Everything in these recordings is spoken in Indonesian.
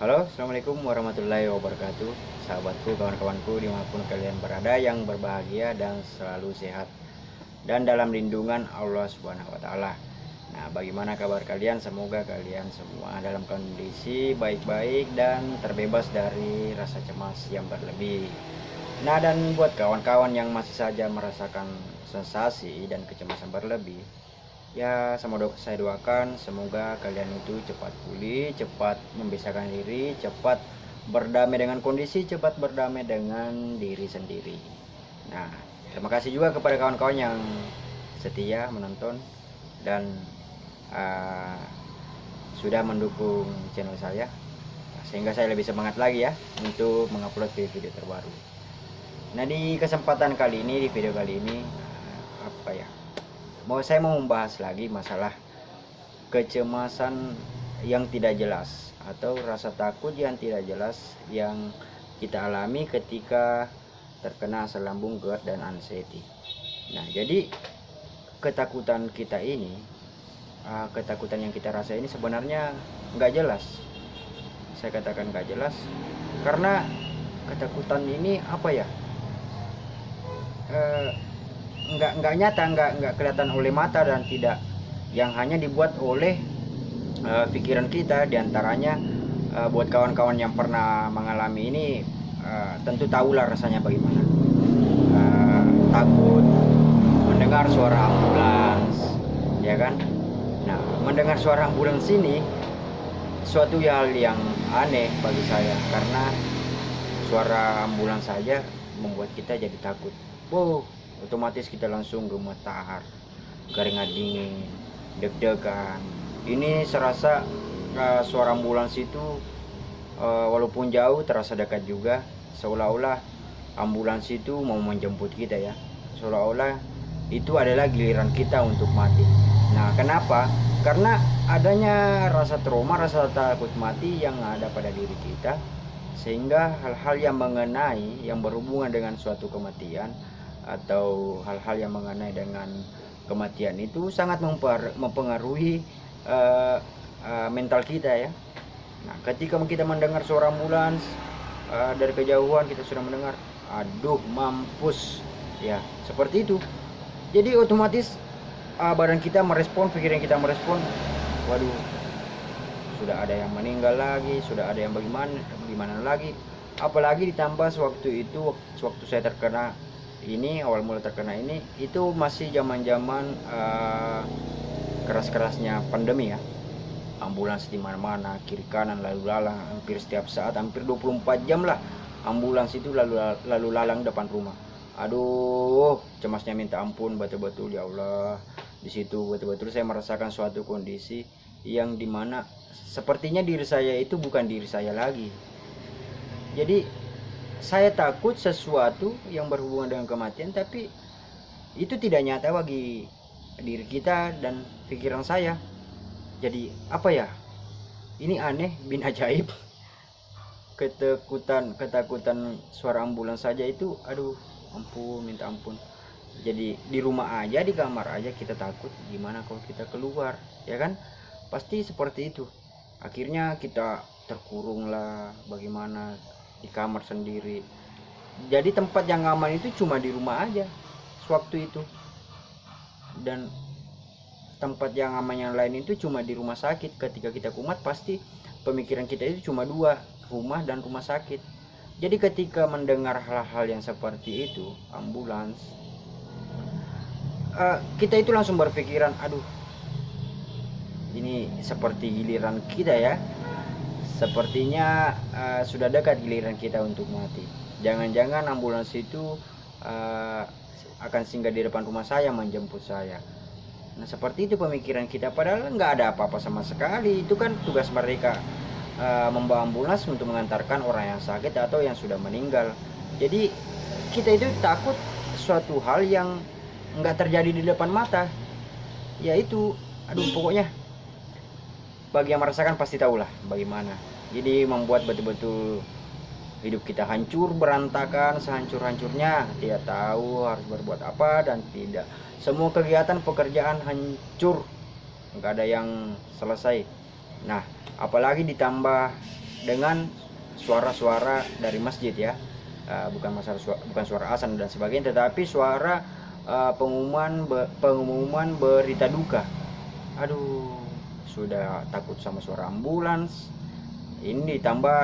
Halo, assalamualaikum warahmatullahi wabarakatuh. Sahabatku, kawan-kawanku dimanapun kalian berada, yang berbahagia dan selalu sehat dan dalam lindungan Allah Subhanahu wa Ta'ala. Nah, bagaimana kabar kalian? Semoga kalian semua dalam kondisi baik-baik dan terbebas dari rasa cemas yang berlebih. Nah, dan buat kawan-kawan yang masih saja merasakan sensasi dan kecemasan berlebih, ya, saya doakan semoga kalian itu cepat pulih, cepat membiasakan diri, cepat berdamai dengan kondisi, cepat berdamai dengan diri sendiri. Nah, terima kasih juga kepada kawan-kawan yang setia menonton dan uh, sudah mendukung channel saya, sehingga saya lebih semangat lagi ya untuk mengupload video-video terbaru. Nah, di kesempatan kali ini, di video kali ini, apa ya, saya mau membahas lagi masalah kecemasan yang tidak jelas atau rasa takut yang tidak jelas yang kita alami ketika terkena asam lambung, GERD, dan anxiety. Nah, jadi ketakutan kita ini, ketakutan yang kita rasa ini sebenarnya nggak jelas. Saya katakan nggak jelas karena ketakutan ini apa ya, nggak nyata, nggak kelihatan oleh mata, dan tidak yang hanya dibuat oleh pikiran kita. Diantaranya buat kawan-kawan yang pernah mengalami ini, tentu tahulah rasanya bagaimana. Takut mendengar suara ambulans, ya kan? Nah, mendengar suara ambulans ini suatu hal yang aneh bagi saya, karena suara ambulans saja membuat kita jadi takut. Otomatis kita langsung gemetar, keringat dingin, deg-degan. Ini serasa suara ambulans itu walaupun jauh terasa dekat juga, seolah-olah ambulans itu mau menjemput kita ya, seolah-olah itu adalah giliran kita untuk mati. Nah, kenapa? Karena adanya rasa trauma, rasa takut mati yang ada pada diri kita, sehingga hal-hal yang mengenai, yang berhubungan dengan suatu kematian atau hal-hal yang mengenai dengan kematian itu sangat mempengaruhi mental kita ya. Nah, ketika kita mendengar suara ambulans dari kejauhan, kita sudah mendengar, aduh mampus ya, seperti itu. Jadi otomatis badan kita merespon, pikiran kita merespon, waduh, sudah ada yang meninggal lagi, sudah ada yang bagaimana lagi. Apalagi ditambah sewaktu itu, waktu saya terkena ini, awal mula terkena ini, itu masih zaman-zaman keras-kerasnya pandemi ya. Ambulans di mana-mana, kiri kanan lalu lalang, hampir setiap saat, hampir 24 jam lah ambulans itu lalu lalang depan rumah. Aduh, cemasnya minta ampun, betul-betul ya Allah. Di situ betul-betul saya merasakan suatu kondisi yang dimana sepertinya diri saya itu bukan diri saya lagi. Jadi saya takut sesuatu yang berhubungan dengan kematian, tapi itu tidak nyata bagi diri kita dan pikiran saya. Jadi apa ya, ini aneh bin ajaib. Ketakutan suara ambulans saja itu, aduh ampun, minta ampun. Jadi di rumah aja, di kamar aja kita takut, gimana kalau kita keluar, ya kan? Pasti seperti itu. Akhirnya kita terkurung lah, bagaimana, di kamar sendiri. Jadi tempat yang aman itu cuma di rumah aja sewaktu itu, dan tempat yang aman yang lain itu cuma di rumah sakit. Ketika kita kumat, pasti pemikiran kita itu cuma dua, rumah dan rumah sakit. Jadi ketika mendengar hal-hal yang seperti itu, ambulans, kita itu langsung berpikiran, aduh, ini seperti giliran kita ya. Sepertinya sudah dekat giliran kita untuk mati. Jangan-jangan ambulans itu akan singgah di depan rumah saya, menjemput saya. Nah, seperti itu pemikiran kita, padahal nggak ada apa-apa sama sekali. Itu kan tugas mereka, membawa ambulans untuk mengantarkan orang yang sakit atau yang sudah meninggal. Jadi kita itu takut suatu hal yang nggak terjadi di depan mata, yaitu, aduh, pokoknya bagi yang merasakan pasti tahulah bagaimana. Jadi membuat betul-betul hidup kita hancur berantakan, sehancur-hancurnya, tidak tahu harus berbuat apa, dan tidak, semua kegiatan pekerjaan hancur, nggak ada yang selesai. Nah, apalagi ditambah dengan suara-suara dari masjid ya. Bukan bukan suara azan dan sebagainya, tetapi suara pengumuman berita duka. Aduh, sudah takut sama suara ambulans. Ini ditambah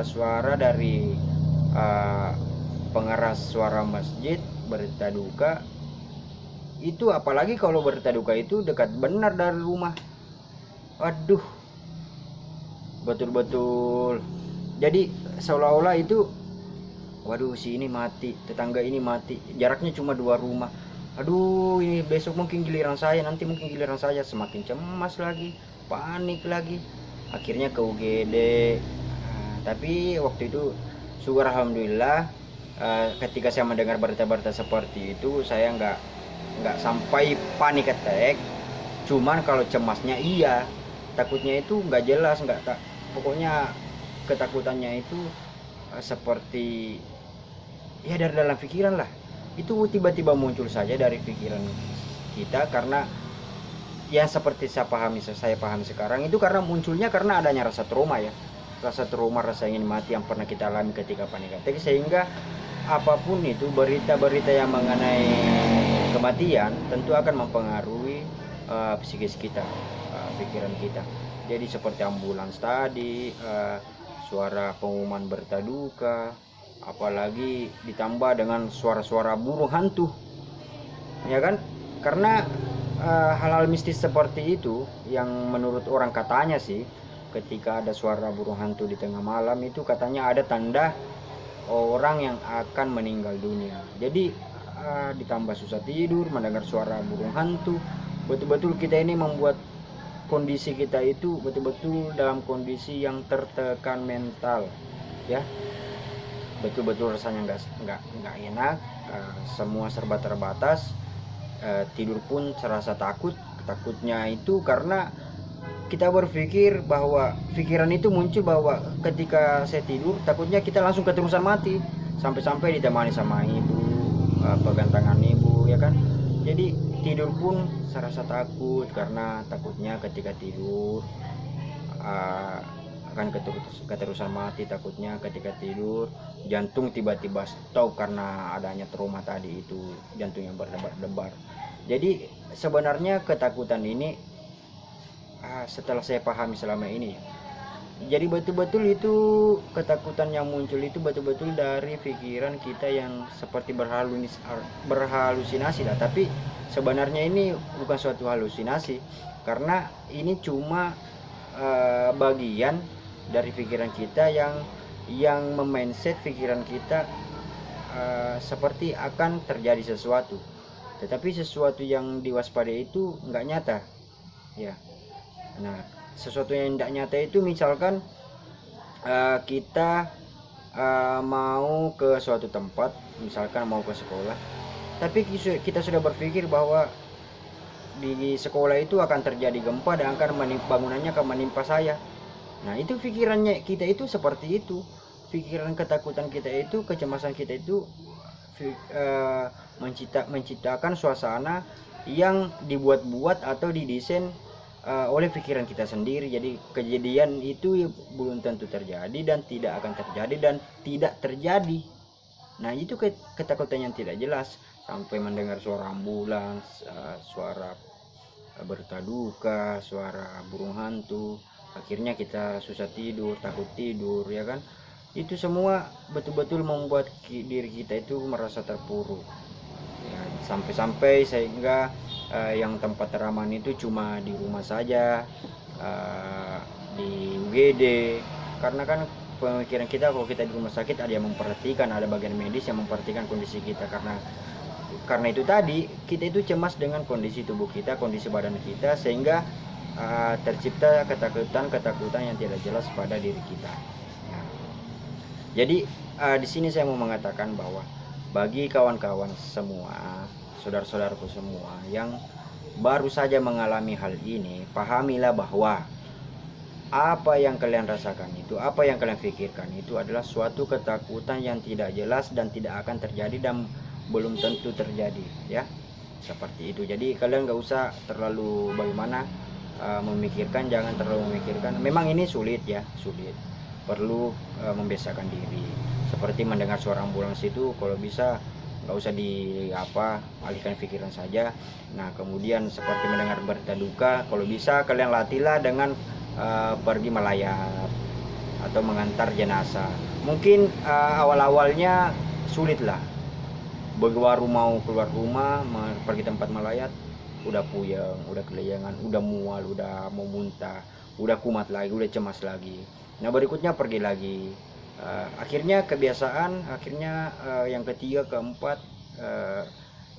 suara dari pengeras suara masjid berita duka. Itu apalagi kalau berita duka itu dekat benar dari rumah. Aduh, betul-betul. Jadi seolah-olah itu, waduh, si ini mati, tetangga ini mati, jaraknya cuma 2 rumah. Aduh, ini besok mungkin giliran saya, nanti mungkin giliran saya. Semakin cemas lagi, panik lagi, akhirnya ke UGD. Tapi waktu itu syukur alhamdulillah, ketika saya mendengar berita-berita seperti itu, saya nggak sampai panik attack. Cuman kalau cemasnya iya, takutnya itu nggak jelas, pokoknya ketakutannya itu seperti ya dari dalam pikiran lah. Itu tiba-tiba muncul saja dari pikiran kita, karena yang seperti saya pahami sekarang itu karena munculnya karena adanya rasa trauma ya, rasa trauma, rasa ingin mati yang pernah kita alami ketika panik attack, sehingga apapun itu berita-berita yang mengenai kematian tentu akan mempengaruhi psikis kita, pikiran kita. Jadi seperti ambulans tadi, suara pengumuman berita duka, apalagi ditambah dengan suara-suara burung hantu, ya kan? Karena hal-hal mistis seperti itu yang menurut orang katanya sih, ketika ada suara burung hantu di tengah malam itu katanya ada tanda orang yang akan meninggal dunia. Jadi ditambah susah tidur, mendengar suara burung hantu, betul-betul kita ini membuat kondisi kita itu betul-betul dalam kondisi yang tertekan mental ya. Betul-betul rasanya nggak enak, semua serba terbatas, tidur pun serasa takutnya itu karena kita berpikir bahwa pikiran itu muncul bahwa ketika saya tidur takutnya kita langsung keterusan mati, sampai-sampai ditemani sama ibu, pegang tangan ibu ya kan. Jadi tidur pun serasa takut karena takutnya ketika tidur akan keterusan mati, takutnya ketika tidur jantung tiba-tiba stop karena adanya trauma tadi itu, jantung yang berdebar-debar. Jadi sebenarnya ketakutan ini setelah saya pahami selama ini, jadi betul-betul itu ketakutan yang muncul itu betul-betul dari pikiran kita yang seperti berhalusinasi lah. Tapi sebenarnya ini bukan suatu halusinasi, karena ini cuma bagian dari pikiran kita yang memindset pikiran kita seperti akan terjadi sesuatu, tetapi sesuatu yang diwaspadai itu nggak nyata ya. Nah, sesuatu yang tidak nyata itu misalkan kita mau ke suatu tempat, misalkan mau ke sekolah, tapi kita sudah berpikir bahwa di sekolah itu akan terjadi gempa dan bangunannya akan menimpa saya. Nah, itu pikirannya kita itu seperti itu. Pikiran ketakutan kita itu, kecemasan kita itu menciptakan suasana yang dibuat-buat atau didesain oleh pikiran kita sendiri. Jadi kejadian itu belum tentu terjadi dan tidak akan terjadi dan tidak terjadi. Nah, itu ketakutan yang tidak jelas, sampai mendengar suara ambulans, suara berita duka, suara burung hantu, akhirnya kita susah tidur, takut tidur ya kan. Itu semua betul-betul membuat diri kita itu merasa terpuruk ya, sampai-sampai sehingga yang tempat teraman itu cuma di rumah saja, di UGD, karena kan pemikiran kita kalau kita di rumah sakit ada yang memperhatikan, ada bagian medis yang memperhatikan kondisi kita. Karena itu tadi kita itu cemas dengan kondisi tubuh kita, kondisi badan kita, sehingga tercipta ketakutan yang tidak jelas pada diri kita. Jadi di sini saya mau mengatakan bahwa bagi kawan-kawan semua, saudara-saudaraku semua yang baru saja mengalami hal ini, pahamilah bahwa apa yang kalian rasakan itu, apa yang kalian pikirkan itu adalah suatu ketakutan yang tidak jelas dan tidak akan terjadi dan belum tentu terjadi ya, seperti itu. Jadi kalian nggak usah terlalu bagaimana memikirkan, jangan terlalu memikirkan. Memang ini sulit ya, sulit. perlu membiasakan diri. Seperti mendengar suara ambulans itu kalau bisa nggak usah alihkan pikiran saja. Nah, kemudian seperti mendengar berita duka, kalau bisa kalian latihlah dengan pergi melayat atau mengantar jenazah. Mungkin awal-awalnya sulit lah, baru mau keluar rumah pergi tempat melayat udah puyeng, udah kelayangan, udah mual, udah mau muntah, udah kumat lagi, udah cemas lagi. Nah, berikutnya pergi lagi. Akhirnya kebiasaan, akhirnya yang ketiga, keempat,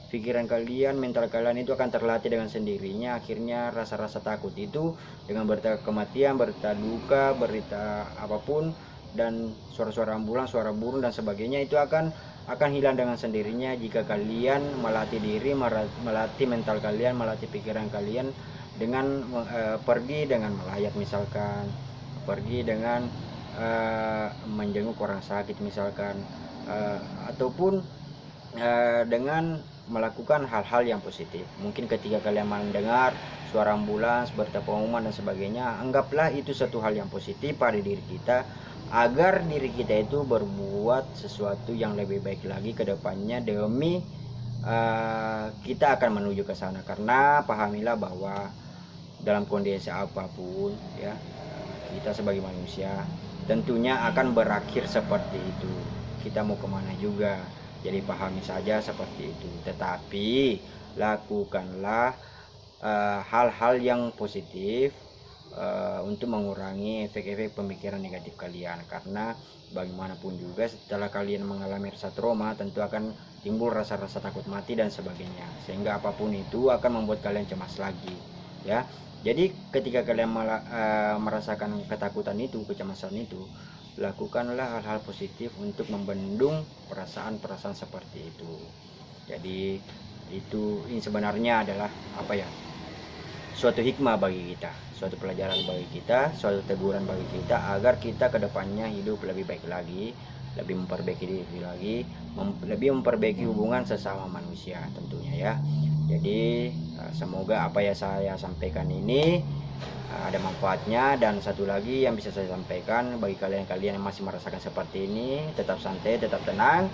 pikiran kalian, mental kalian itu akan terlatih dengan sendirinya. Akhirnya rasa-rasa takut itu dengan berita kematian, berita duka, berita apapun, dan suara-suara ambulans, suara burung dan sebagainya itu akan hilang dengan sendirinya jika kalian melatih diri, melatih mental kalian, melatih pikiran kalian dengan pergi dengan melayat, misalkan pergi dengan menjenguk orang sakit misalkan, ataupun dengan melakukan hal-hal yang positif. Mungkin ketika kalian mendengar suara ambulans, berita pengumuman dan sebagainya, anggaplah itu satu hal yang positif pada diri kita, agar diri kita itu berbuat sesuatu yang lebih baik lagi ke depannya demi kita akan menuju ke sana. Karena pahamilah bahwa dalam kondisi apapun ya, kita sebagai manusia tentunya akan berakhir seperti itu. Kita mau kemana juga, jadi pahami saja seperti itu. Tetapi lakukanlah hal-hal yang positif untuk mengurangi efek-efek pemikiran negatif kalian. Karena bagaimanapun juga setelah kalian mengalami rasa trauma, tentu akan timbul rasa-rasa takut mati dan sebagainya, sehingga apapun itu akan membuat kalian cemas lagi ya. Jadi ketika kalian merasakan ketakutan itu, kecemasan itu, lakukanlah hal-hal positif untuk membendung perasaan-perasaan seperti itu. Jadi ini sebenarnya adalah suatu hikmah bagi kita, suatu pelajaran bagi kita, suatu teguran bagi kita, agar kita kedepannya hidup lebih baik lagi, lebih memperbaiki diri lagi, lebih memperbaiki hubungan sesama manusia tentunya ya. Jadi semoga apa yang saya sampaikan ini ada manfaatnya. Dan satu lagi yang bisa saya sampaikan bagi kalian yang masih merasakan seperti ini, tetap santai, tetap tenang.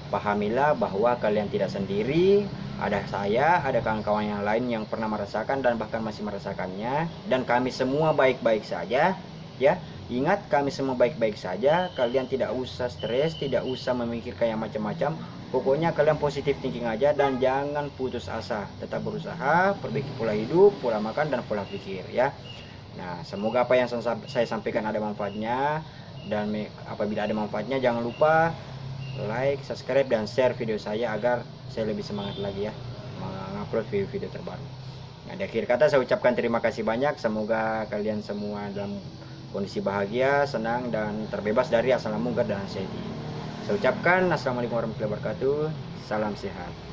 Pahamilah bahwa kalian tidak sendiri. Ada saya, ada kawan-kawan yang lain yang pernah merasakan dan bahkan masih merasakannya, dan kami semua baik-baik saja ya. Ingat, kami semua baik-baik saja. Kalian tidak usah stres, tidak usah memikirkan yang macam-macam. Pokoknya kalian positif thinking aja dan jangan putus asa. Tetap berusaha, perbaiki pola hidup, pola makan, dan pola pikir ya. Nah, semoga apa yang saya sampaikan ada manfaatnya. Dan apabila ada manfaatnya, jangan lupa like, subscribe, dan share video saya agar saya lebih semangat lagi ya mengupload video-video terbaru. Nah, di akhir kata saya ucapkan terima kasih banyak. Semoga kalian semua dalam kondisi bahagia, senang, dan terbebas dari asal mungkar dan anxiety. Saya ucapkan assalamualaikum warahmatullahi wabarakatuh. Salam sehat.